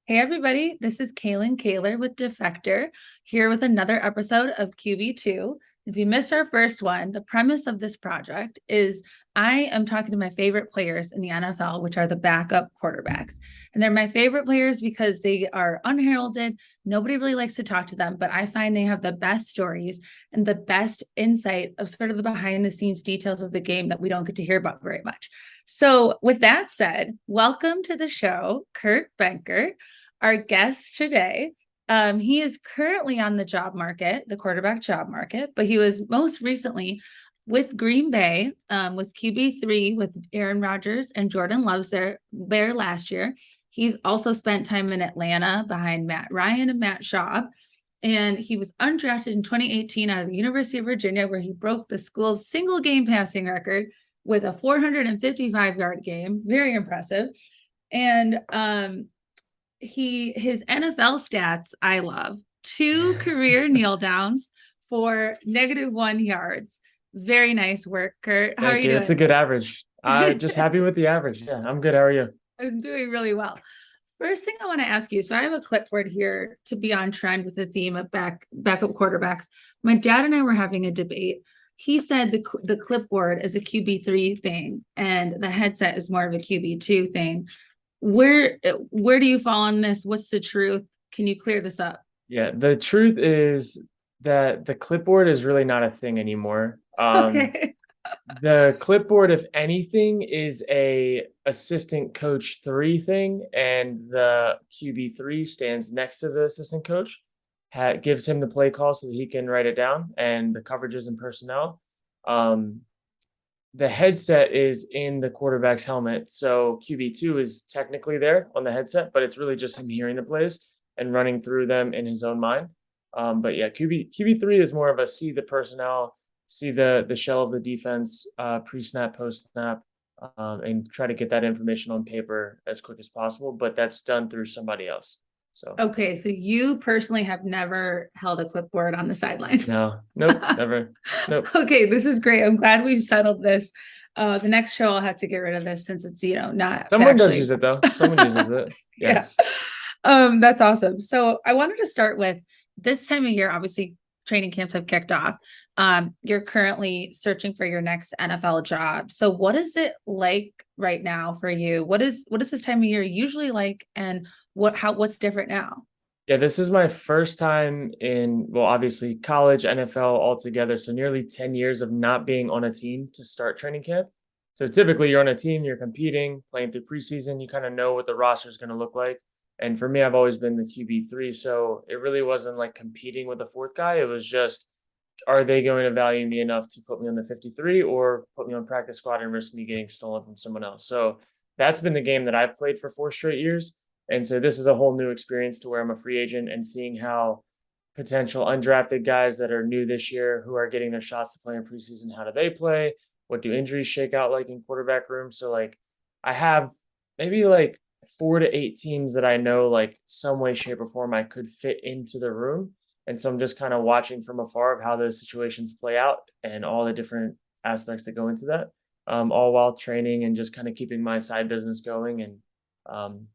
Hey everybody, this is Kalyn Kahler with Defector, here with another episode of QB2. If you missed our first one, the premise of this project is I am talking to my favorite players in the NFL, which are the backup quarterbacks. And they're my favorite players because they are unheralded. Nobody really likes to talk to them, but I find they have the best stories and the best insight of sort of the behind the scenes details of the game that we don't get to hear about very much. So, with that said, welcome to the show, Kurt Benkert, our guest today. He is currently on the job market, the quarterback job market, but he was most recently with Green Bay, was QB3 with Aaron Rodgers and Jordan Love's there last year. He's also spent time in Atlanta behind Matt Ryan and Matt Schaub. And he was undrafted in 2018 out of the University of Virginia, where he broke the school's single game passing record with a 455-yard game. Very impressive. And his NFL stats I love. 2 career kneel downs for -1 yards. Very nice work, Kurt. How are Thank you you. doing? It's a good average. Just happy with the average. Yeah, I'm good. How are you? I'm doing really well. First thing I want to ask you, so I have a clipboard here to be on trend with the theme of backup quarterbacks. My dad and I were having a debate. He said the clipboard is a QB3 thing and the headset is more of a QB2 thing. Where do you fall on this? What's the truth? Can you clear this up? Yeah, the truth is that the clipboard is really not a thing anymore. Okay. The clipboard, if anything, is a assistant coach 3 thing, and the QB3 stands next to the assistant coach, gives him the play call so that he can write it down and the coverages and personnel. Um, the headset is in the quarterback's helmet. So QB2 is technically there on the headset, but it's really just him hearing the plays and running through them in his own mind. But yeah, QB3 is more of a see the personnel, see the shell of the defense, pre-snap, post-snap, and try to get that information on paper as quick as possible. But that's done through somebody else. So Okay, so you personally have never held a clipboard on the sideline. no, nope, never, nope. Okay, this is great. I'm glad we've settled this. The next show I'll have to get rid of this since it's, not Someone does factually. use it though. Someone uses it. Yeah. Yes. That's awesome. So I wanted to start with this time of year, obviously training camps have kicked off. You're currently searching for your next NFL job. So what is it like right now for you? What is this time of year usually like, and what's different now? Yeah, this is my first time in, well, obviously college, NFL altogether. So nearly 10 years of not being on a team to start training camp. So typically you're on a team, you're competing, playing through preseason, you kind of know what the roster is going to look like. And for me, I've always been the QB3. So it really wasn't like competing with the fourth guy. It was just, are they going to value me enough to put me on the 53 or put me on practice squad and risk me getting stolen from someone else? So that's been the game that I've played for 4 straight years. And so this is a whole new experience to where I'm a free agent and seeing how potential undrafted guys that are new this year who are getting their shots to play in preseason, how do they play? What do injuries shake out like in quarterback room? So like I have maybe like 4 to 8 teams that I know like some way, shape, or form I could fit into the room. And so I'm just kind of watching from afar of how those situations play out and all the different aspects that go into that, all while training and just kind of keeping my side business going and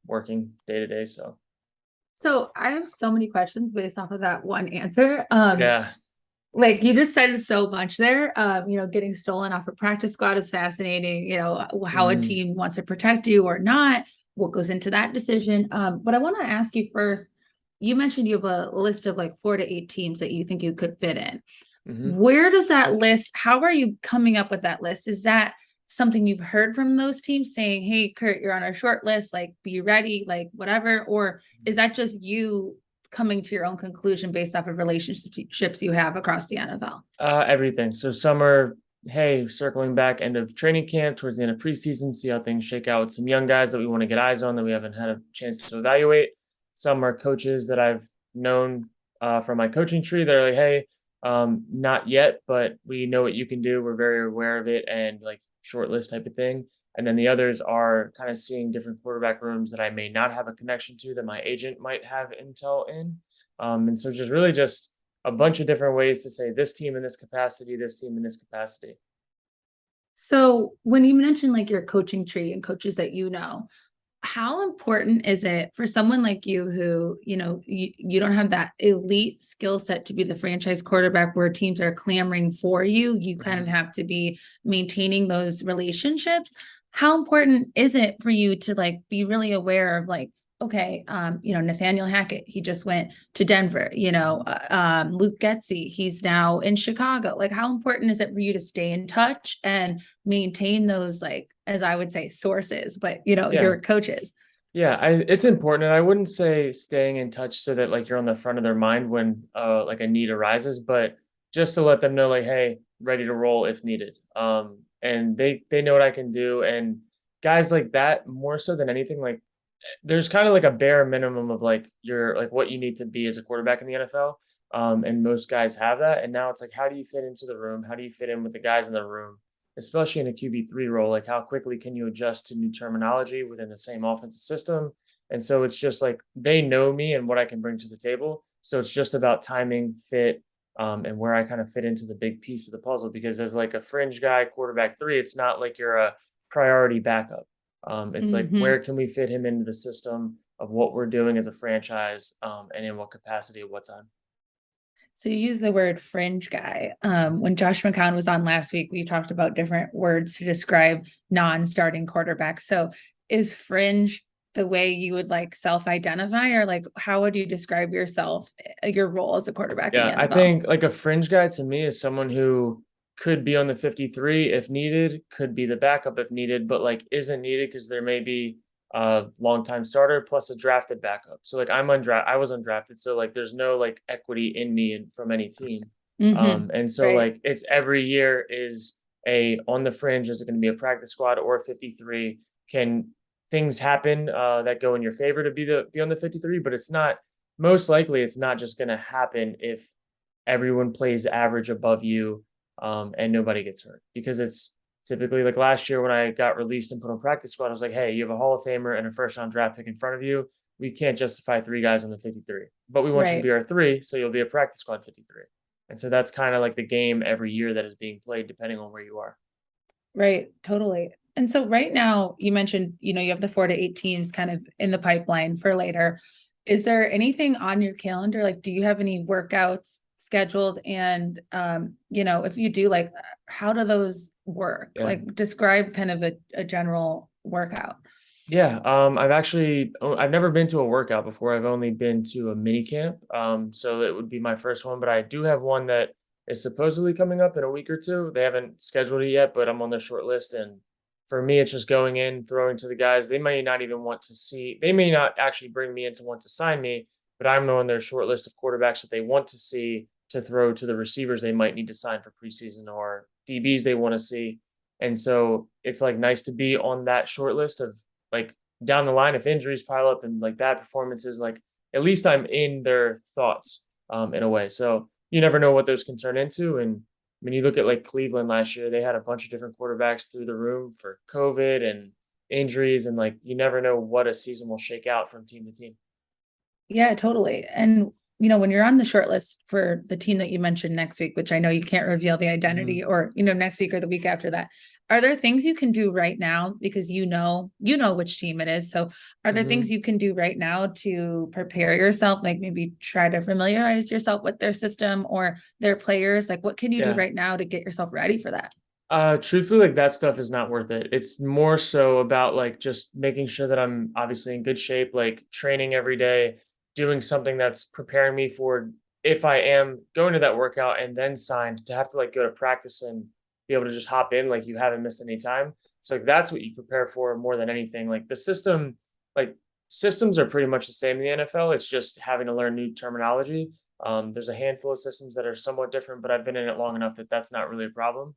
working day to day. So I have so many questions based off of that one answer. Yeah. Like you just said so much there. Getting stolen off a practice squad is fascinating. How a Mm, team wants to protect you or not, what goes into that decision. But I want to ask you first, you mentioned you have a list of like 4 to 8 teams that you think you could fit in. hmm Where does that list, how are you coming up with that list? Is that something you've heard from those teams saying, hey, Kurt, you're on our short list, like be ready, like whatever? Or is that just you coming to your own conclusion based off of relationships you have across the NFL? Everything. So some are, hey, circling back end of training camp towards the end of preseason, see how things shake out with some young guys that we want to get eyes on that we haven't had a chance to evaluate. Some are coaches that I've known from my coaching tree that are like, hey, not yet, but we know what you can do. We're very aware of it and like short list type of thing. And then the others are kind of seeing different quarterback rooms that I may not have a connection to that my agent might have intel in. And so just really just a bunch of different ways to say this team in this capacity, this team in this capacity. So when you mentioned like your coaching tree and coaches that you know, how important is it for someone like you who, you don't have that elite skill set to be the franchise quarterback where teams are clamoring for you? You kind of Mhm. have to be maintaining those relationships. How important is it for you to like be really aware of like, okay, Nathaniel Hackett, he just went to Denver, Luke Getsy, he's now in Chicago. Like, how important is it for you to stay in touch and maintain those, like, as I would say, sources, but Yeah. your coaches? Yeah, it's important, and I wouldn't say staying in touch so that like you're on the front of their mind when like a need arises, but just to let them know like, hey, ready to roll if needed. And they know what I can do, and guys like that more so than anything, like there's kind of like a bare minimum of like your like what you need to be as a quarterback in the NFL. And most guys have that, and now it's like, how do you fit into the room? How do you fit in with the guys in the room? Especially in a QB3 role, like how quickly can you adjust to new terminology within the same offensive system? And so it's just like they know me and what I can bring to the table. So it's just about timing, fit, and where I kind of fit into the big piece of the puzzle. Because as like a fringe guy, quarterback three, it's not like you're a priority backup. It's like Hmm. where can we fit him into the system of what we're doing as a franchise, and in what capacity at what time. So you use the word fringe guy. When Josh McCown was on last week, we talked about different words to describe non-starting quarterbacks. So is fringe the way you would like self-identify, or like how would you describe yourself, your role as a quarterback in the Yeah, I NFL? think like a fringe guy to me is someone who could be on the 53 if needed, could be the backup if needed, but like isn't needed because there may be a longtime starter plus a drafted backup. So like I was undrafted, so like there's no like equity in me and from any team. Hmm. And so Right. like it's every year is a on the fringe, is it going to be a practice squad or a 53? Can things happen that go in your favor to be on the 53? But it's not, most likely it's not just going to happen if everyone plays average above you, and nobody gets hurt, because it's typically like last year when I got released and put on practice squad, I was like, hey, you have a Hall of Famer and a first round draft pick in front of you. We can't justify three guys on the 53, but we want you to Right. be our three. So you'll be a practice squad 53. And so that's kind of like the game every year that is being played depending on where you are. Right. Totally. And so right now you mentioned, you have the 4 to 8 teams kind of in the pipeline for later. Is there anything on your calendar? Like, do you have any workouts scheduled? And, if you do, like, how do those work? Yeah. Like, describe kind of a general workout. Yeah, I've never been to a workout before. I've only been to a mini camp. So it would be my first one, but I do have one that is supposedly coming up in a week or two. They haven't scheduled it yet, but I'm on their short list. And for me, it's just going in, throwing to the guys. They may not even want to see, they may not actually bring me in to want to sign me, but I'm on their short list of quarterbacks that they want to see to throw to the receivers they might need to sign for preseason, or DBs they want to see. And so it's like nice to be on that short list of like down the line if injuries pile up and like bad performances, like at least I'm in their thoughts, in a way. So you never know what those can turn into. And I mean, you look at like Cleveland last year, they had a bunch of different quarterbacks through the room for COVID and injuries, and like you never know what a season will shake out from team to team. Yeah, totally. And when you're on the short list for the team that you mentioned next week, which I know you can't reveal the Hmm. identity, or next week or the week after that, are there things you can do right now, because which team it is? So are there things Hmm. you can do right now to prepare yourself, like maybe try to familiarize yourself with their system or their players? Like, what can you do Yeah. right now to get yourself ready for that? Truthfully, like that stuff is not worth it. It's more so about like just making sure that I'm obviously in good shape, like training every day, doing something that's preparing me for if I am going to that workout and then signed to have to like go to practice and be able to just hop in like you haven't missed any time. So like that's what you prepare for more than anything. Like the system, like systems are pretty much the same in the NFL. It's just having to learn new terminology. There's a handful of systems that are somewhat different, but I've been in it long enough that that's not really a problem.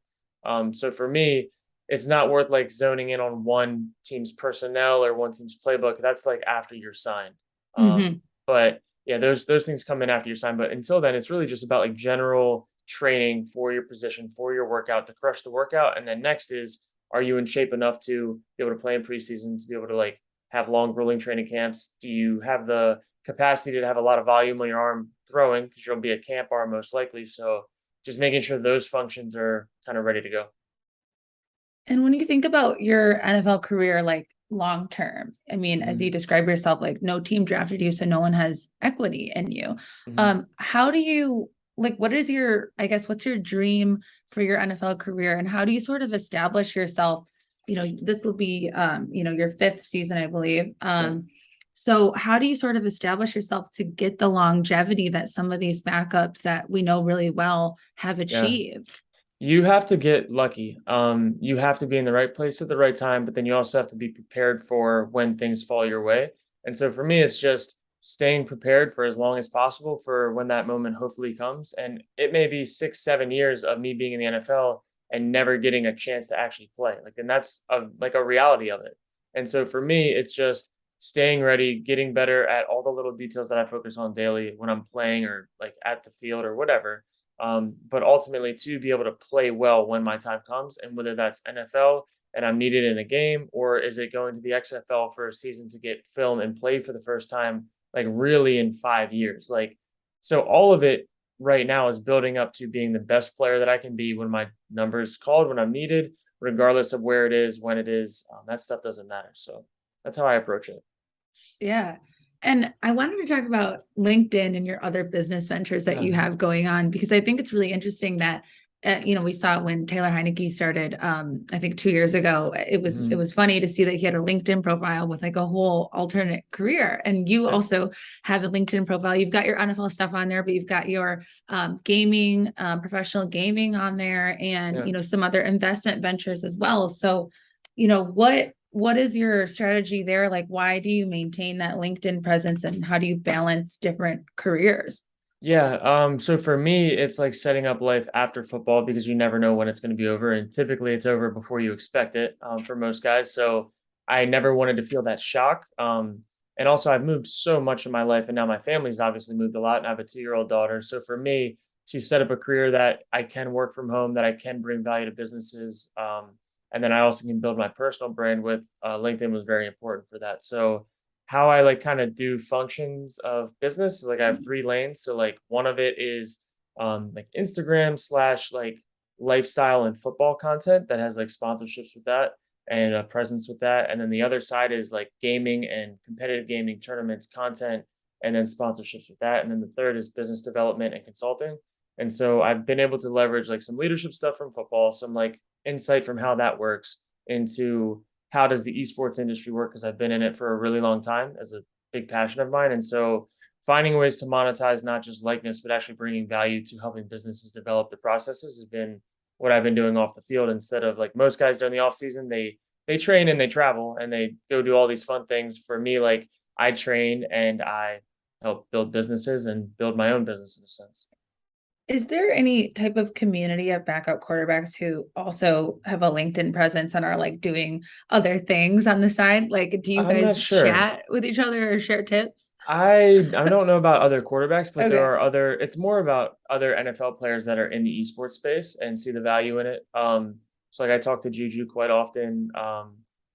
So for me, it's not worth like zoning in on one team's personnel or one team's playbook. That's like after you're signed. Hmm. But yeah, those things come in after you're signed. But until then, it's really just about like general training for your position, for your workout, to crush the workout. And then next is, are you in shape enough to be able to play in preseason, to be able to like have long rolling training camps? Do you have the capacity to have a lot of volume on your arm throwing, because you'll be a camp arm most likely? So just making sure those functions are kind of ready to go. And when you think about your NFL career, like long term? I mean, as you Mhm, describe yourself, like no team drafted you, so no one has equity in you. mhm. How do you like what is your, I guess, what's your dream for your NFL career, and how do you sort of establish yourself? This will be your fifth season, I believe. Yeah, So how do you sort of establish yourself to get the longevity that some of these backups that we know really well have yeah. achieved? You have to get lucky. You have to be in the right place at the right time, but then you also have to be prepared for when things fall your way. And so for me, it's just staying prepared for as long as possible for when that moment hopefully comes. And it may be 6, 7 years of me being in the NFL and never getting a chance to actually play. And that's a reality of it. And so for me, it's just staying ready, getting better at all the little details that I focus on daily when I'm playing or like at the field or whatever, but ultimately to be able to play well when my time comes, and whether that's NFL and I'm needed in a game, or is it going to the XFL for a season to get film and play for the first time, like really in 5 years. So all of it right now is building up to being the best player that I can be when my number's called, when I'm needed, regardless of where it is, when it is. That stuff doesn't matter. So that's how I approach it. Yeah. And I wanted to talk about LinkedIn and your other business ventures that Yeah. you have going on, because I think it's really interesting that we saw it when Taylor Heineke started, I think 2 years ago. It Mhm. was funny to see that he had a LinkedIn profile with like a whole alternate career. And you Yeah. also have a LinkedIn profile. You've got your NFL stuff on there, but you've got your gaming, professional gaming on there, and Yeah. some other investment ventures as well. So, what is your strategy there? Like, why do you maintain that LinkedIn presence, and how do you balance different careers? Yeah, so for me, it's like setting up life after football because you never know when it's going to be over, and typically it's over before you expect it, for most guys. So I never wanted to feel that shock. And also, I've moved so much in my life, and now my family's obviously moved a lot, and I have a 2-year-old daughter. So for me to set up a career that I can work from home, that I can bring value to businesses, and then I also can build my personal brand with, LinkedIn was very important for that. So how I like kind of do functions of business is like I have 3 lanes. So like one of it is like Instagram slash like lifestyle and football content that has like sponsorships with that and a presence with that. And then the other side is like gaming and competitive gaming tournaments content and then sponsorships with that. And then the third is business development and consulting. And so I've been able to leverage like some leadership stuff from football, some like insight from how that works into how does the esports industry work, because I've been in it for a really long time as a big passion of mine. And so finding ways to monetize not just likeness, but actually bringing value to helping businesses develop the processes has been what I've been doing off the field, instead of like most guys during the off season, they train and they travel and they go do all these fun things. For me, like I train and I help build businesses and build my own business in a sense. Is there any type of community of backup quarterbacks who also have a LinkedIn presence and are like doing other things on the side? Like, do you I'm not guys sure. chat with each other or share tips? I don't know about other quarterbacks, but there Okay. are other it's more about other NFL players that are in the esports space and see the value in it. So like I talk to Juju quite often.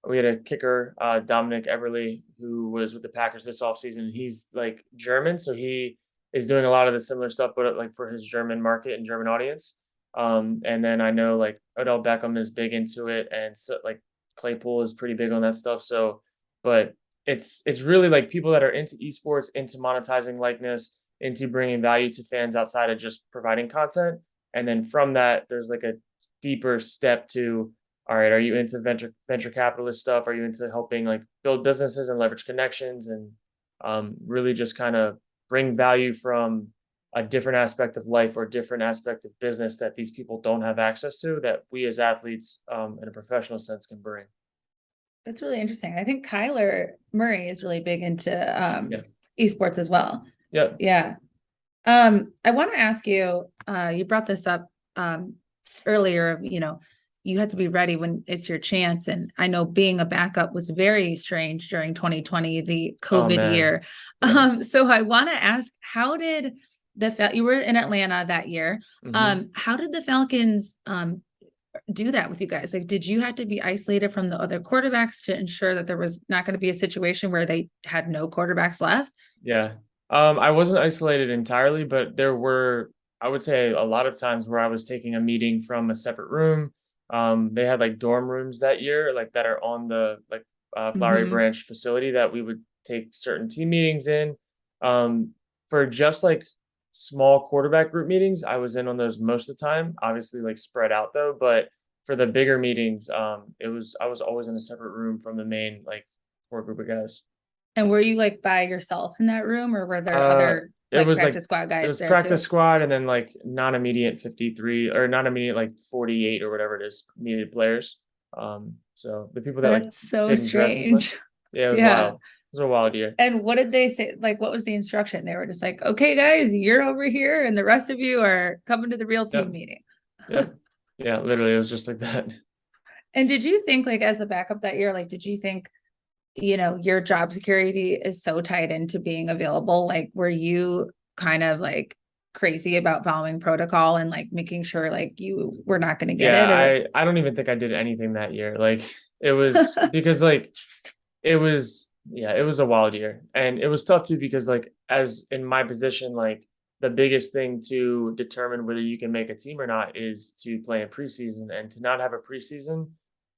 We had a kicker, Dominic Eberle, who was with the Packers this offseason. He's like German, so he is doing a lot of the similar stuff, but like for his German market and German audience. And then I know like Odell Beckham is big into it, and so like Claypool is pretty big on that stuff. So, but it's really like people that are into esports, into monetizing likeness, into bringing value to fans outside of just providing content. And then from that, there's like a deeper step to, all right, are you into venture capitalist stuff? Are you into helping like build businesses and leverage connections and really just kind of bring value from a different aspect of life or different aspect of business that these people don't have access to, that we as athletes in a professional sense can bring. That's really interesting. I think Kyler Murray is really big into Yeah. esports as well. Yeah. Yeah. I want to ask you, you brought this up earlier, you had to be ready when it's your chance. And I know being a backup was very strange during 2020, the Oh COVID man. year. Yeah. So I want to ask, how did you were in Atlanta that year. Mhm. How did the Falcons do that with you guys? Like, did you have to be isolated from the other quarterbacks to ensure that there was not going to be a situation where they had no quarterbacks left? Yeah. I wasn't isolated entirely, but there were, I would say, a lot of times where I was taking a meeting from a separate room. They had like dorm rooms that year, like that are on the like Flowery Mhm. Branch facility that we would take certain team meetings in. For just like small quarterback group meetings, I was in on those most of the time, obviously like spread out though, but for the bigger meetings, I was always in a separate room from the main like core group of guys. And were you like by yourself in that room, or were there Uh, other it like was like practice squad it guys was there practice too? squad and then like non-immediate 53 or non-immediate like 48 or whatever it is needed players. So the people that like That's so didn't dress as much. strange. Yeah, it was Yeah. wild. It was a wild year. And what did they say? Like, what was the instruction? They were just like, okay, guys, you're over here, and the rest of you are coming to the real team Yep. meeting. Yep. Yeah, literally it was just like that. And did you think, like, as a backup that year, like, did you think, your job security is so tied into being available? Like, were you kind of like crazy about following protocol and like making sure like you were not going to get Yeah, it? Or, I don't even think I did anything that year. Like it was because like it was yeah, it was a wild year. And it was tough too because like as in my position, like the biggest thing to determine whether you can make a team or not is to play in preseason and to not have a preseason,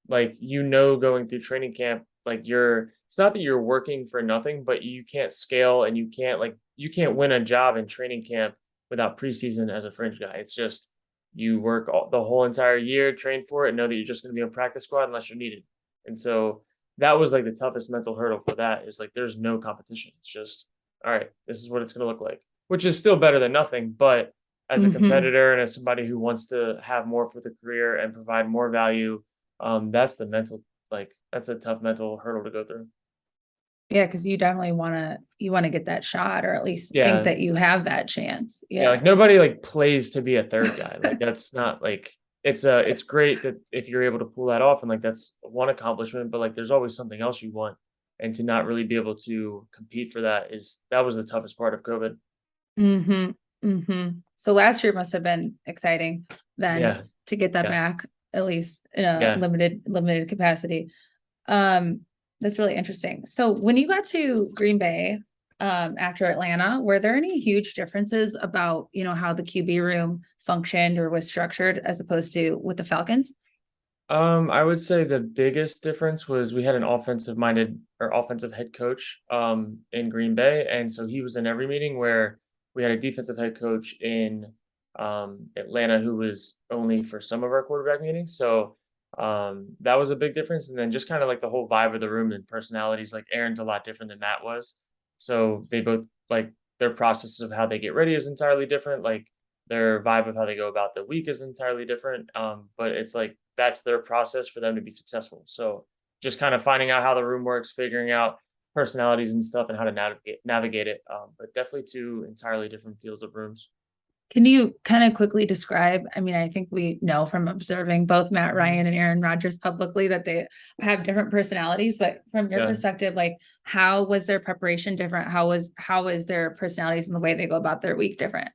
like going through training camp, like it's not that you're working for nothing, but you can't scale and you can't win a job in training camp without preseason as a fringe guy. It's just you work the whole entire year, train for it, and know that you're just going to be on practice squad unless you're needed. And so that was like the toughest mental hurdle for that is like there's no competition. It's just all right, this is what it's going to look like, which is still better than nothing. But as a Mhm. competitor and as somebody who wants to have more for the career and provide more value, that's the mental that's a tough mental hurdle to go through. Yeah, because you want to get that shot, or at least think Yeah, that you have that chance. yeah, Yeah. like nobody like plays to be a third guy. Like that's not like it's great that if you're able to pull that off and like that's one accomplishment, but like there's always something else you want. And to not really be able to compete for that was the toughest part of COVID. Mm-hmm. Mm-hmm. So last year must have been exciting then Yeah, to get that yeah, back, at least in a yeah. limited capacity. Um, that's really interesting. So when you got to Green Bay, after Atlanta, were there any huge differences about, how the QB room functioned or was structured as opposed to with the Falcons? I would say the biggest difference was we had an offensive head coach in Green Bay, and so he was in every meeting where we had a defensive head coach in Atlanta who was only for some of our quarterback meetings. So that was a big difference, and then just kind of like the whole vibe of the room and personalities. Like Aaron's a lot different than Matt was, so they both like their process of how they get ready is entirely different. Like their vibe of how they go about the week is entirely different. But it's like that's their process for them to be successful. So just kind of finding out how the room works, figuring out personalities and stuff and how to navigate it. But definitely two entirely different fields of rooms. Can you kind of quickly describe? I mean, I think we know from observing both Matt Mhm. Ryan and Aaron Rodgers publicly that they have different personalities, but from your Yeah. perspective, like how was their preparation different? How is their personalities and the way they go about their week different?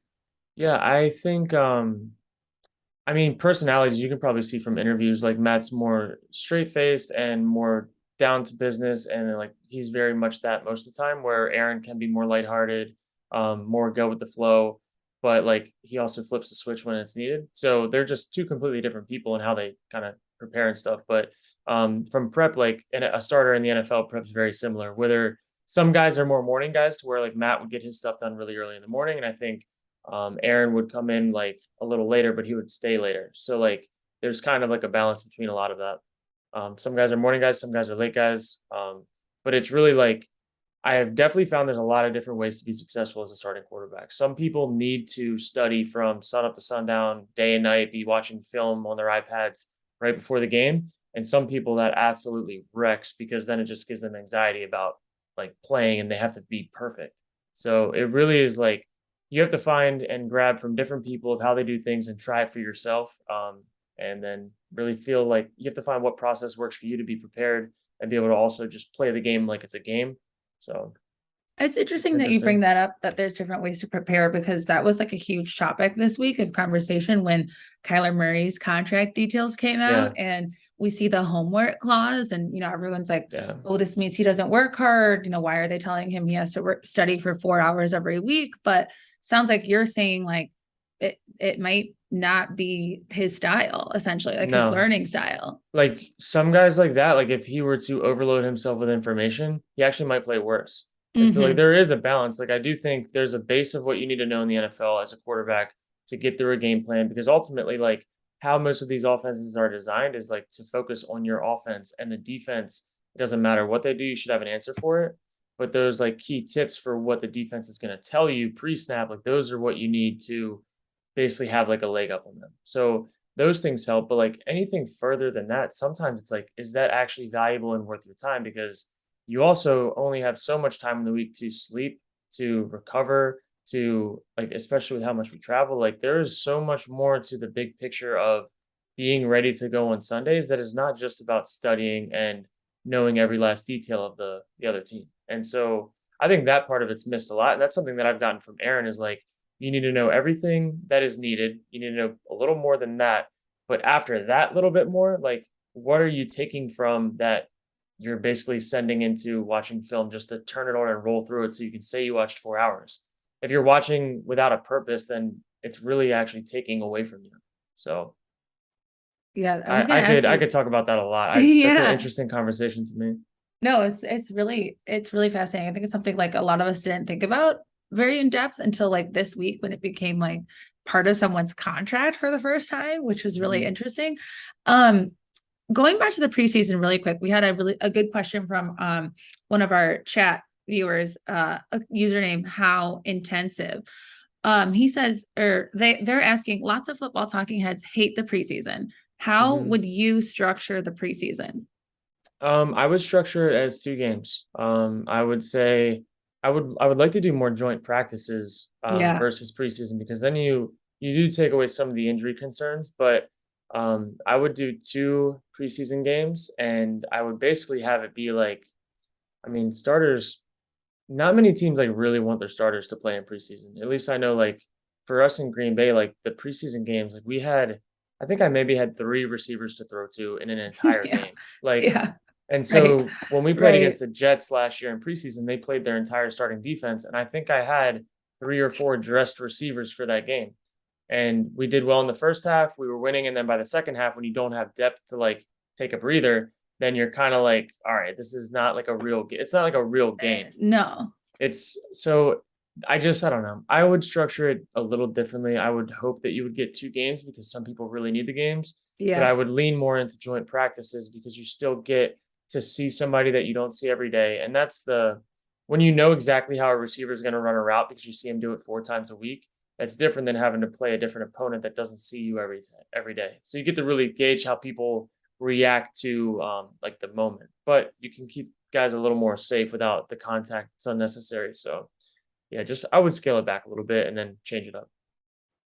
Yeah, I think I mean personalities you can probably see from interviews like Matt's more straight faced and more down to business and then, like he's very much that most of the time where Aaron can be more lighthearted, more go with the flow, but like he also flips the switch when it's needed. So they're just two completely different people and how they kind of prepare and stuff. But from prep, like a starter in the NFL prep is very similar. Whether some guys are more morning guys to where like Matt would get his stuff done really early in the morning, and I think Aaron would come in like a little later, but he would stay later. So like there's kind of like a balance between a lot of that. Some guys are morning guys, some guys are late guys. But it's really like I have definitely found there's a lot of different ways to be successful as a starting quarterback. Some people need to study from sun up to sundown, day and night, be watching film on their iPads right before the game. And some people that absolutely wrecks because then it just gives them anxiety about like playing and they have to be perfect. So it really is like you have to find and grab from different people of how they do things and try it for yourself. And then really feel like you have to find what process works for you to be prepared and be able to also just play the game like it's a game. So It's it's interesting that you bring interesting. that up, that there's different ways to prepare, because that was like a huge topic this week of conversation when Kyler Murray's contract details came out, Yeah. and we see the homework clause, and everyone's like, Yeah. oh, this means he doesn't work hard. Why are they telling him he has to study for 4 hours every week? But sounds like you're saying like it might not be his style, essentially, like his No. learning style. Like some guys like that, like if he were to overload himself with information, he actually might play worse. And so like Hmm. there is a balance. Like I do think there's a base of what you need to know in the NFL as a quarterback to get through a game plan, because ultimately like how most of these offenses are designed is like to focus on your offense, and the defense, it doesn't matter what they do, you should have an answer for it. But those like key tips for what the defense is going to tell you pre-snap, like those are what you need to basically have like a leg up on them. So those things help, but like anything further than that, sometimes it's like, is that actually valuable and worth your time? Because you also only have so much time in the week to sleep, to recover, to like, especially with how much we travel, like there is so much more to the big picture of being ready to go on Sundays that is not just about studying and knowing every last detail of the other team. And so I think that part of it's missed a lot. And that's something that I've gotten from Aaron is like, you need to know everything that is needed. You need to know a little more than that. But after that little bit more, like what are you taking from that you're basically sending into watching film just to turn it on and roll through it so you can say you watched 4 hours? If you're watching without a purpose, then it's really actually taking away from you. So Yeah, I was I gonna I could ask I you. could talk about that a lot. I That's an Yeah. interesting conversation to me. No, it's really fascinating. I think it's something like a lot of us didn't think about very in depth until like this week when it became like part of someone's contract for the first time, which was really Mhm. interesting. Um, Going back to the preseason really quick, we had a good question from one of our chat viewers, a username how intensive. He says, or they're asking, lots of football talking heads hate the preseason. How Mhm. would you structure the preseason? I would structure it as 2 games. I would say I would like to do more joint practices, Yeah. versus preseason, because then you do take away some of the injury concerns, but, I would do 2 preseason games, and I would basically have it be like, I mean, starters, not many teams, like, really want their starters to play in preseason. At least I know, like, for us in Green Bay, like, the preseason games, like, we had, I think I maybe had 3 receivers to throw to in an entire Yeah. game. Like, Yeah. and Right. so when we played Right. against the Jets last year in preseason, they played their entire starting defense, and I think I had 3 or 4 dressed receivers for that game. And we did well in the first half, we were winning, and then by the second half, when you don't have depth to, like, take a breather, then you're kinda like, "Alright, this is not like a real it's not like a real game." No. It's so I don't know. I would structure it a little differently. I would hope that you would get 2 games because some people really need the games, but I Yeah. would lean more into joint practices because you still get to see somebody that you don't see every day, and that's the when you know exactly how a receiver is gonna run a route because you see him do it 4 times a week, that's different than having to play a different opponent that doesn't see you every day. So you get to really gauge how people react to, like, the moment, but you can keep guys a little more safe without the contact that's unnecessary. So yeah, just I would scale it back a little bit and then change it up.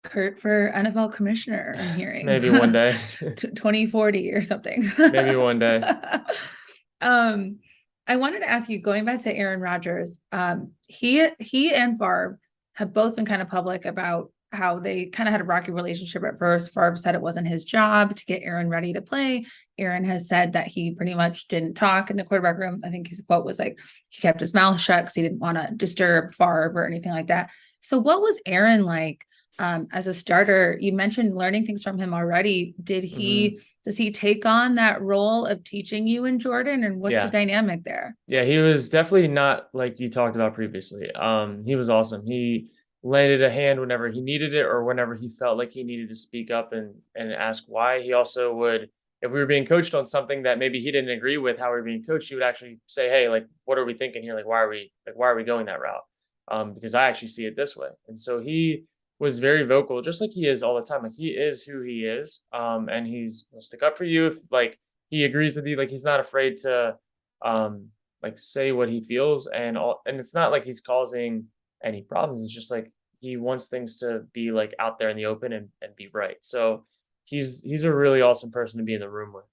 Kurt for NFL commissioner, I'm hearing. Maybe one day. 2040 or something. Maybe one day. um, I wanted to ask you, going back to Aaron Rodgers, he and Favre have both been kind of public about how they kind of had a rocky relationship at first. Favre said it wasn't his job to get Aaron ready to play. Aaron has said that he pretty much didn't talk in the quarterback room. I think his quote was like, he kept his mouth shut because he didn't want to disturb Favre or anything like that. So what was Aaron like as a starter? You mentioned learning things from him already. Hmm. Does he take on that role of teaching you and Jordan, and what's the Yeah. dynamic there? Yeah, he was definitely not like you talked about previously. He was awesome. He landed a hand whenever he needed it or whenever he felt like he needed to speak up and ask why. He also would, if we were being coached on something that maybe he didn't agree with how we were being coached, he would actually say, "Hey, like, what are we thinking here? Like, why are we going that route? Because I actually see it this way." And so he was very vocal, just like he is all the time. Like he is who he is, and he'll stick up for you if like he agrees with you. Like he's not afraid to. Um, like say what he feels, and it's not like he's causing any problems. It's just like he wants things to be like out there in the open and be right. So he's a really awesome person to be in the room with.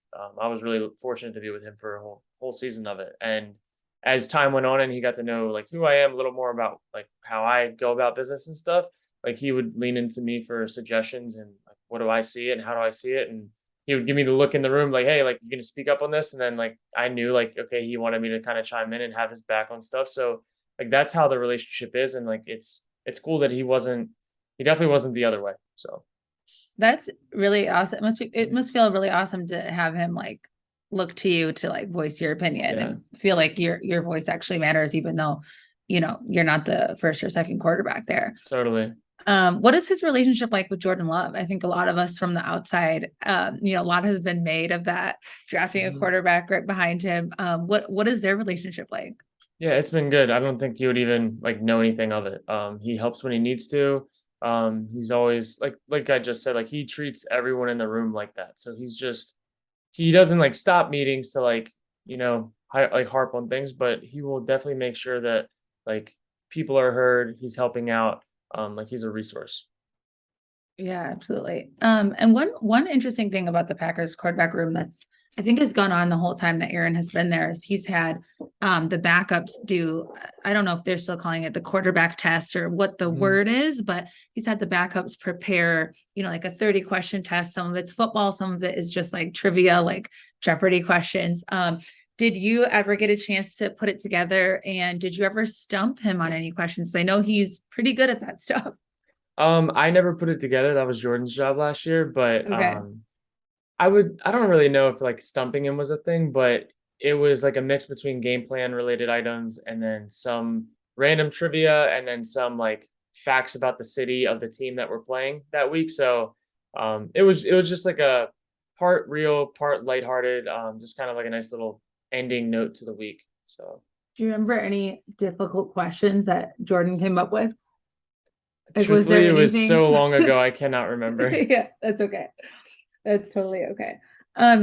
I was really fortunate to be with him for a whole season of it. And as time went on and he got to know like who I am a little more about like how I go about business and stuff, like he would lean into me for suggestions and like what do I see it and how do I see it, and he would give me the look in the room like, "Hey, like, you gonna speak up on this?" And then, like, I knew, like, okay, he wanted me to kinda chime in and have his back on stuff, so, like, that's how the relationship is, and, like, it's cool that he definitely wasn't the other way. So That's really awesome. It must feel really awesome to have him like look to you to like voice your opinion yeah, and feel like your voice actually matters, even though, you're not the first or second quarterback there. totally. What is his relationship like with Jordan Love? I think a lot of us from the outside, a lot has been made of that drafting a Mhm. quarterback right behind him. What is their relationship like? Yeah, it's been good. I don't think you would even like know anything of it. He helps when he needs to. He's always like I just said, like he treats everyone in the room like that. So he doesn't like stop meetings to like like harp on things, but he will definitely make sure that like people are heard. He's helping out. Like he's a resource. Yeah, absolutely. And one interesting thing about the Packers quarterback room that's I think has gone on the whole time that Aaron has been there is he's had the backups do, I don't know if they're still calling it the quarterback test or what the Mhm. word is, but he's had the backups prepare, like a 30 question test. Some of it's football, some of it is just like trivia, like Jeopardy questions. Did you ever get a chance to put it together? And did you ever stump him on any questions? I know he's pretty good at that stuff. I never put it together. That was Jordan's job last year, but Okay. I don't really know if like stumping him was a thing, but it was like a mix between game plan related items and then some random trivia and then some like facts about the city of the team that we're playing that week. So it was just like a part real, part lighthearted, just kind of like a nice little ending note to the week. So Do you remember any difficult questions that Jordan came up with? Like, was there truthfully, it was anything? so long ago I cannot remember. Yeah, that's okay. That's totally okay.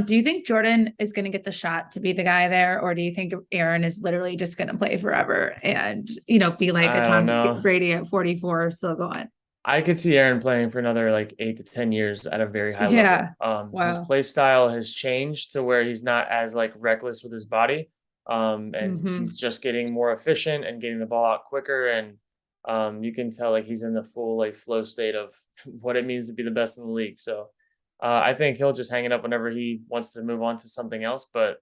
Do you think Jordan is going to get the shot to be the guy there, or do you think Aaron is literally just going to play forever and be like a I don't Tom know. Brady at 44 still going? I could see Aaron playing for another like 8 to 10 years at a very high level. Yeah. His Wow. play style has changed to where he's not as like reckless with his body. And Hmm. he's just getting more efficient and getting the ball out quicker. And you can tell like he's in the full like flow state of what it means to be the best in the league. So I think he'll just hang it up whenever he wants to move on to something else. But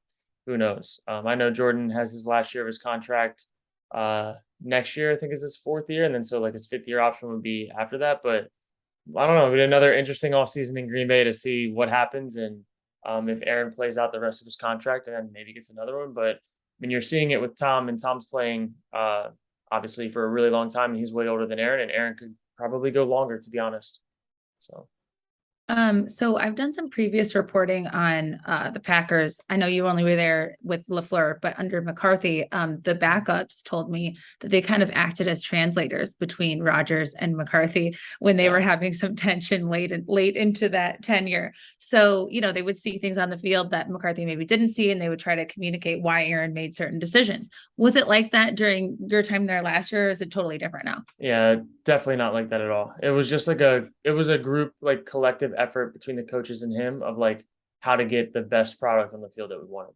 who knows? I know Jordan has his last year of his contract. Uh, Next year, I think is his fourth year, and then so like his fifth year option would be after that. But I don't know. It'd be another interesting off season in Green Bay to see what happens and if Aaron plays out the rest of his contract and then maybe gets another one. But I mean, you're seeing it with Tom, and Tom's playing obviously for a really long time, and he's way older than Aaron, and Aaron could probably go longer, to be honest. So So I've done some previous reporting on the Packers. I know you only were there with LaFleur, but under McCarthy, the backups told me that they kind of acted as translators between Rodgers and McCarthy when they were yeah, having some tension late into that tenure. So, they would see things on the field that McCarthy maybe didn't see, and they would try to communicate why Aaron made certain decisions. Was it like that during your time there last year, or is it totally different now? yeah, definitely not like that at all. It was just like it was a group like collective effort between the coaches and him of like how to get the best product on the field that we wanted.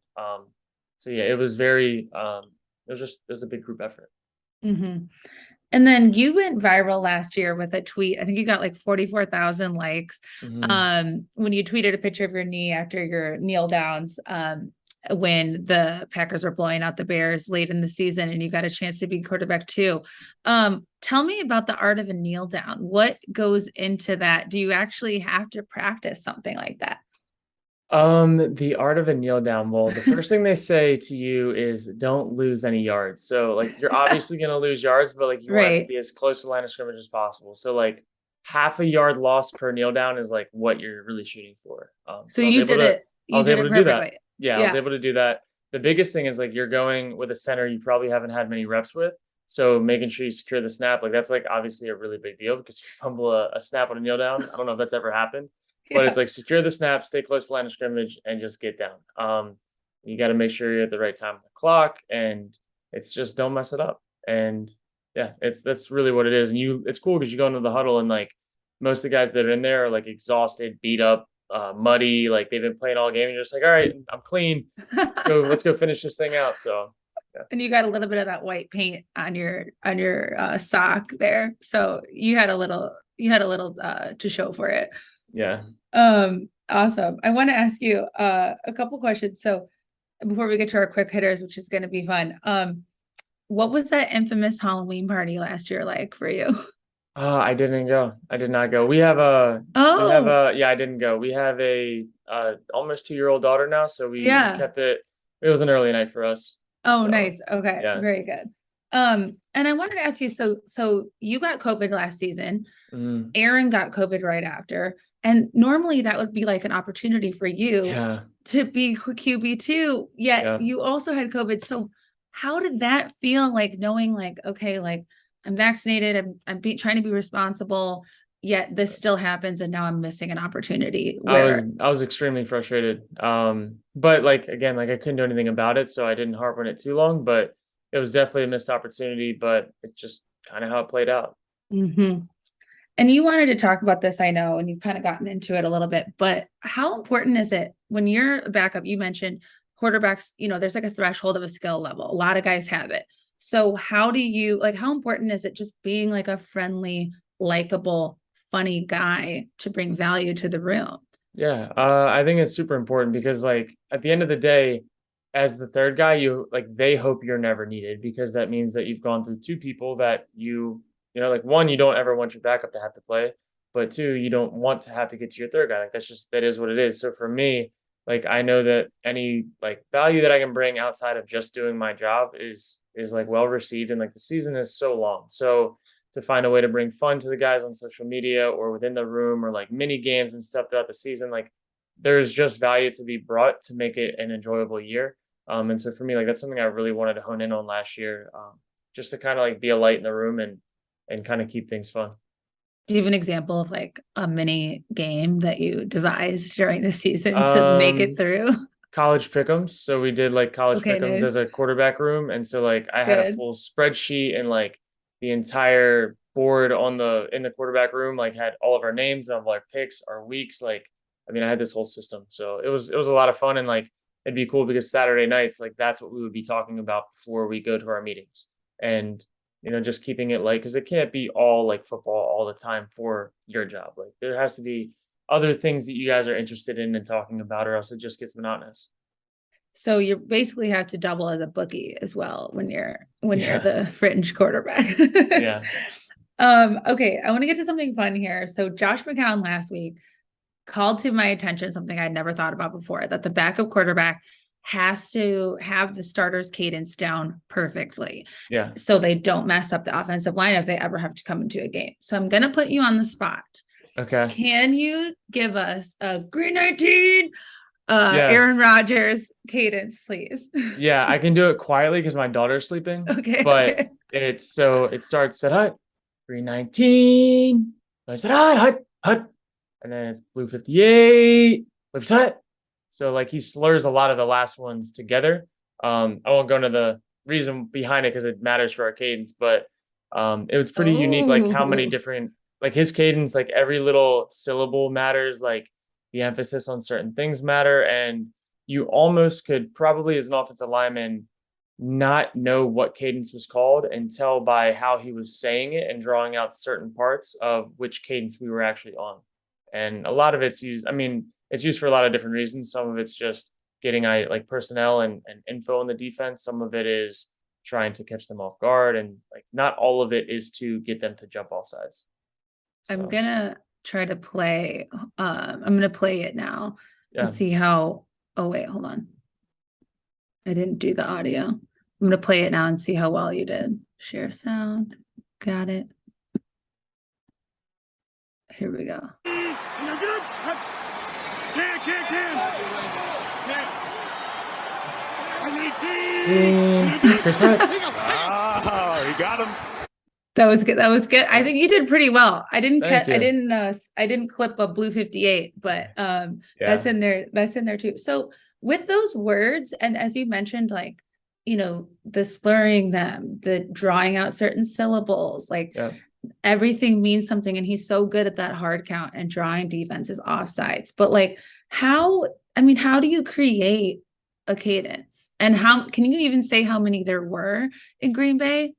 So yeah, it was very it was a big group effort. Hmm. And then you went viral last year with a tweet. I think you got like 44,000 likes. Hmm. When you tweeted a picture of your knee after your kneel downs, when the Packers were blowing out the Bears late in the season and you got a chance to be quarterback too. Tell me about the art of a kneel down. What goes into that? Do you actually have to practice something like that? The art of a kneel down. Well, the first thing they say to you is don't lose any yards. So like you're obviously gonna lose yards, but like you want it to Right. be as close to the line of scrimmage as possible. So like half a yard loss per kneel down is like what you're really shooting for. So So I was able to I you was did able it to do that. perfectly. Yeah, I was Yeah. able to do that. The biggest thing is like you're going with a center you probably haven't had many reps with. So making sure you secure the snap, like that's like obviously a really big deal because you fumble a snap on a kneel down. I don't know if that's ever happened, but it's Yeah. like secure the snap, stay close to the line of scrimmage, and just get down. You got to make sure you're at the right time on the clock, and it's just don't mess it up. And yeah, that's really what it is. And it's cool because you go into the huddle and like most of the guys that are in there are like exhausted, beat up, muddy, like they've been playing all game. And you're just like, all right, I'm clean. Let's go finish this thing out. So yeah, And you got a little bit of that white paint on your sock there, so you had a little to show for it. yeah. Awesome. I want to ask you a couple questions, so before we get to our quick hitters, which is going to be fun. What was that infamous Halloween party last year like for you? I didn't go. I did not go. Oh, yeah, I didn't go. We have a almost 2-year-old daughter now, so we yeah. kept it. It was an early night for us. Oh, So nice. Okay, yeah. very good. And I wanted to ask you, so you got COVID last season. Mhm. Aaron got COVID right after. And normally that would be like an opportunity for you Yeah. to be QB2, yet Yeah. you also had COVID. So how did that feel like knowing like, okay, like I'm vaccinated, trying to be responsible, yet this still happens and now I'm missing an opportunity where I was extremely frustrated. But like again, like I couldn't do anything about it, so I didn't harp on it too long. But it was definitely a missed opportunity. But it's just kind of how it played out. Mhm. And you wanted to talk about this, I know, and you've kind of gotten into it a little bit, but how important is it when you're a backup? You mentioned quarterbacks, there's like a threshold of a skill level. A lot of guys have it. So how do you like how important is it just being like a friendly, likable, funny guy to bring value to the room? Yeah, I think it's super important because like at the end of the day, as the third guy, you like they hope you're never needed because that means that you've gone through two people that like one, you don't ever want your backup to have to play, but two, you don't want to have to get to your third guy. Like that is what it is. So for me, like I know that any like value that I can bring outside of just doing my job is like well received and like the season is so long. So to find a way to bring fun to the guys on social media or within the room or like mini games and stuff throughout the season. Like there's just value to be brought to make it an enjoyable year. And so for me, like that's something I really wanted to hone in on last year, just to kind of like be a light in the room and kind of keep things fun. Do you have an example of like a mini game that you devised during the season to make it Um, through? College pick'ems. So we did like college Okay, pick'ems as nice. a quarterback room. And so like I had a Good. full spreadsheet and like the entire board in the quarterback room, like had all of our names, all of our picks, our weeks. Like, I mean, I had this whole system. So it was a lot of fun and like it'd be cool because Saturday nights, like that's what we would be talking about before we go to our meetings. And just keeping it light because it can't be all like football all the time for your job. Like there has to be other things that you guys are interested in and talking about, or else it just gets monotonous. So you basically have to double as a bookie as well when you're Yeah. the fringe quarterback. Yeah. Okay, I want to get to something fun here. So Josh McCown last week called to my attention something I'd never thought about before, that the backup quarterback has to have the starter's cadence down perfectly Yeah. so they don't mess up the offensive line if they ever have to come into a game. So I'm gonna put you on the spot. Okay. Can you give us a green 19 Aaron Yes. Rodgers cadence, please? Yeah, I can do it quietly because my daughter's sleeping, Okay, but okay. it starts at hut 319. I said hut hut hut, and then it's blue 58. Blue hut. So like he slurs a lot of the last ones together. I won't go into the reason behind it because it matters for our cadence, but it was pretty unique. Like how many Oh, different like his cadence, like every little syllable matters. Like the emphasis on certain things matter, and you almost could probably as an offensive lineman not know what cadence was called and tell by how he was saying it and drawing out certain parts of which cadence we were actually on. And a lot of it's used, I mean, it's used for a lot of different reasons. Some of it's just getting like personnel and info on the defense. Some of it is trying to catch them off guard. And like not all of it is to get them to jump off sides. I'm So gonna try to play. I'm gonna play it now and yeah. see how. Oh wait, hold on. I didn't do the audio. I'm gonna play it now and see how well you did. Share sound. Got it. Here we go. Chris Hunt. Oh, he got him. That was good. That was good. I think you did pretty well. I didn't Thank you. I didn't clip a blue 58, but that's Yeah. in there. That's in there too. So with those words, and as you mentioned, like, the slurring them, the drawing out certain syllables, like Yeah. everything means something. And he's so good at that hard count and drawing defenses offsides. But like how do you create a cadence? And how can you even say how many there were in Green Bay?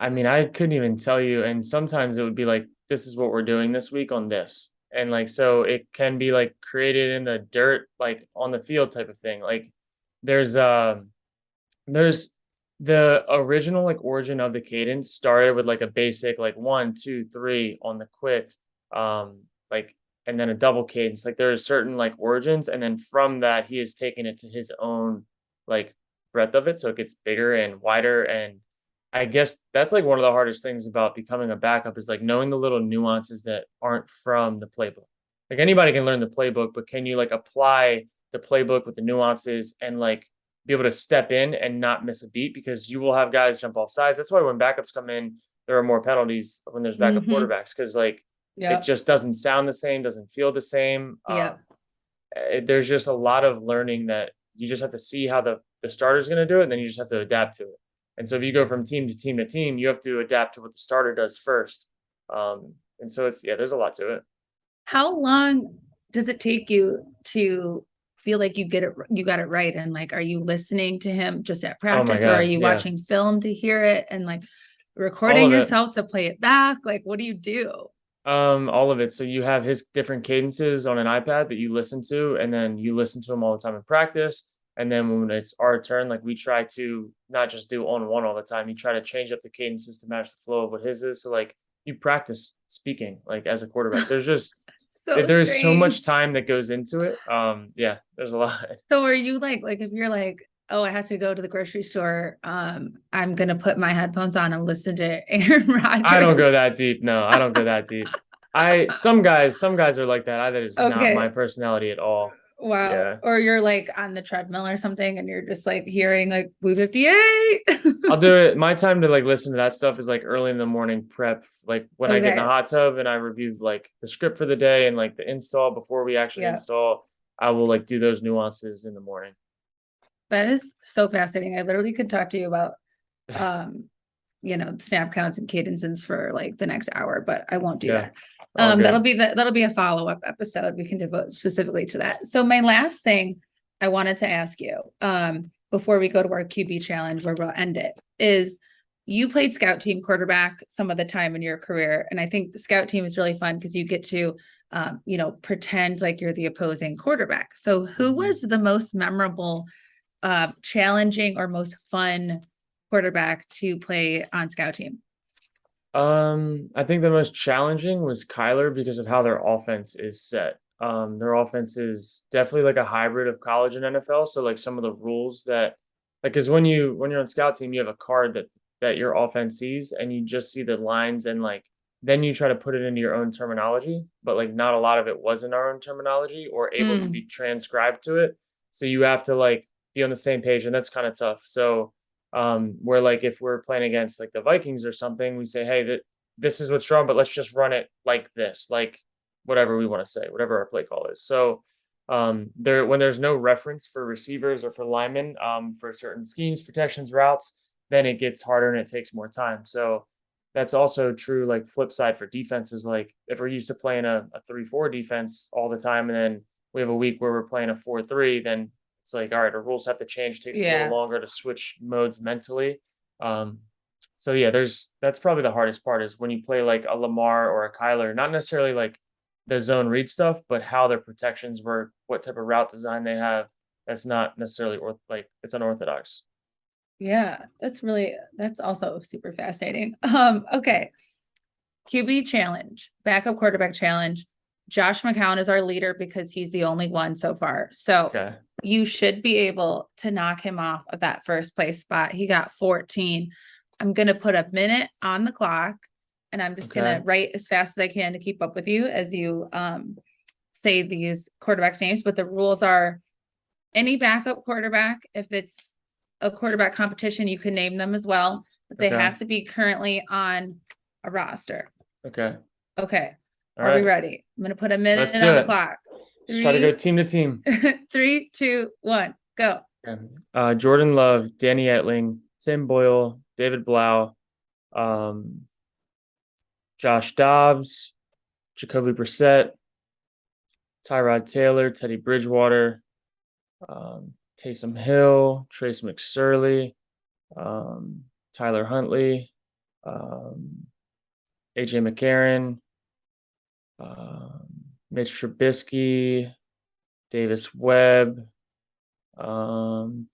I mean, I couldn't even tell you. And sometimes it would be like, this is what we're doing this week on this. And like, so it can be like created in the dirt, like on the field type of thing. Like there's, there's the original like origin of the cadence started with like a basic like 1, 2, 3 on the quick, like and then a double cadence. Like there are certain like origins, and then from that he has taken it to his own like breadth of it, so it gets bigger and wider. And I guess that's like one of the hardest things about becoming a backup is like knowing the little nuances that aren't from the playbook. Like anybody can learn the playbook, but can you like apply the playbook with the nuances and like be able to step in and not miss a beat, because you will have guys jump off sides. That's why when backups come in, there are more penalties when there's backup Mm-hmm. quarterbacks, because like it Yep. just doesn't sound the same, doesn't feel the same. Yep. There's just a lot of learning that you just have to see how the starter's going to do it, and then you just have to adapt to it. And so if you go from team to team to team, you have to adapt to what the starter does first. And so it's there's a lot to it. How long does it take you to feel like you got it right? And like, are you listening to him just at Oh my practice, or are God. you Yeah. watching film to hear it and like All recording of it. yourself to play it back? Like, what do you do? All of it. So you have his different cadences on an iPad that you listen to, and then you listen to him all the time in practice. And then when it's our turn, like we try to not just do on one all the time. You try to change up the cadences to match the flow of what his is. So like you practice speaking like as a quarterback. So There's so much strange. time that goes into it. Yeah, there's a lot. So are you like if you're like, oh, I have to go to the grocery store, I'm gonna put my headphones on and listen to Aaron I don't Rodgers. go that deep. No, I don't go that deep. Some guys are like that. That is not my Okay. personality at all. Wow. Yeah. Or you're like on the treadmill or something and you're just like hearing like Blue 58. I'll do it. My time to like listen to that stuff is like early in the morning prep, like when I get in the Okay. hot tub and I review like the script for the day and like the install before we actually Yeah. install. I will like do those nuances in the morning. That is so fascinating. I literally could talk to you about um, snap counts and cadences for like the next hour, but I won't do Yeah, that. all That'll good. be that'll be a follow-up episode we can devote specifically to that. So my last thing I wanted to ask you, before we go to our QB challenge where we'll end it, is you played scout team quarterback some of the time in your career. And I think the scout team is really fun because you get to pretend like you're the opposing quarterback. So who Mhm. was the most memorable, challenging or most fun quarterback to play on scout team? I think the most challenging was Kyler because of how their offense is set. Their offense is definitely like a hybrid of college and NFL. So like some of the rules that like because when you're on scout team, you have a card that your offense sees, and you just see the lines, and like then you try to put it into your own terminology, but like not a lot of it was in our own terminology or able to be transcribed to it. So you have to like be on the same page, and that's kind of tough. So where like if we're playing against like the Vikings or something, we say, hey, this is what's drawn, but let's just run it like this, like whatever we want to say, whatever our play call is. So there when there's no reference for receivers or for linemen, for certain schemes, protections, routes, then it gets harder and it takes more time. So that's also true, like flip side for defenses. Like if we're used to playing a 3-4 defense all the time, and then we have a week where we're playing a 4-3, then it's like, all right, our rules have to change. It takes a little Yeah. longer to switch modes mentally. Um, so yeah, that's probably the hardest part is when you play like a Lamar or a Kyler, not necessarily like the zone read stuff, but how their protections work, what type of route design they have. That's not necessarily like it's unorthodox. Yeah, that's also super fascinating. Okay. QB challenge, backup quarterback challenge. Josh McCown is our leader because he's the only one so far. So Okay. you should be able to knock him off of that first place spot. He got 14. I'm going to put a minute on the clock and I'm just going Okay. to write as fast as I can to keep up with you as you say these quarterbacks' names. But the rules are any backup quarterback, if it's a quarterback competition, you can name them as well, but they Okay. have to be currently on a roster. Okay. Okay. All Are we right. ready? I'm going to put a minute Let's on do the it. clock. Let's try to go team to team. 3, 2, 1, go. Jordan Love, Danny Etling, Tim Boyle, David Blau, Josh Dobbs, Jacoby Brissett, Tyrod Taylor, Teddy Bridgewater, Taysom Hill, Trace McSorley, Tyler Huntley, AJ McCarron, Mitch Trubisky, Davis Webb, Logan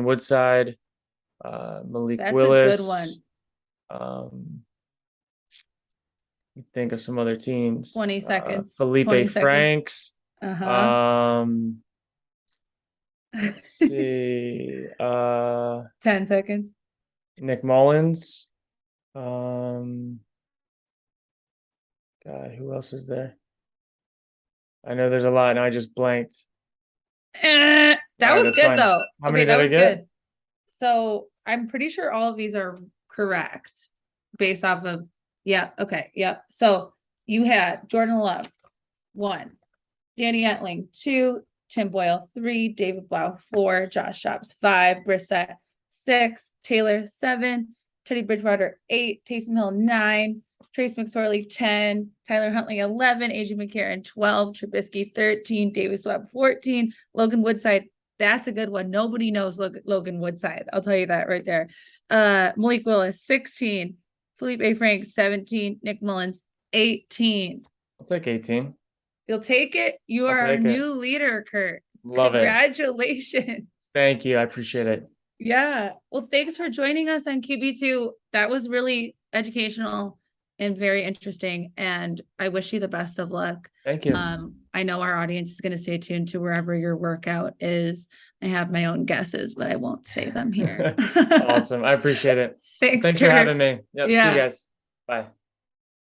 Woodside, Malik That's Willis. a good one. Think of some other teams. 20 seconds. Felipe 20 seconds. Franks. Uh-huh. Let's see. 10 seconds. Nick Mullins. God, who else is there? I know there's a lot, and I just blanked. That All right, was that's good fine. though. How Okay, many that did I was get? good. So I'm pretty sure all of these are correct based off of, yeah, okay, yep. So you had Jordan Love, 1, Danny Etling, 2, Tim Boyle, 3, David Blau, 4, Josh Jobs, 5, Brissett, 6, Taylor, 7, Teddy Bridgewater, 8, Taysom Hill, 9, Trace McSorley, 10, Tyler Huntley, 11, AJ McCarron, 12, Trubisky, 13, Davis Webb, 14, Logan Woodside. That's a good one. Nobody knows Logan Woodside. I'll tell you that right there. Malik Willis, 16, Felipe Franks, 17, Nick Mullins, 18. I'll take 18. You'll take it. You I'll are our take it. new leader, Kurt. Love it. Congratulations. Thank you. I appreciate it. Yeah. Well, thanks for joining us on QB2. That was really educational and very interesting. And I wish you the best of luck. Thank you. I know our audience is going to stay tuned to wherever your workout is. I have my own guesses, but I won't say them here. Awesome. I appreciate it. Thanks Thanks for Kurt. having me. Yep. See Yeah. you guys. Bye.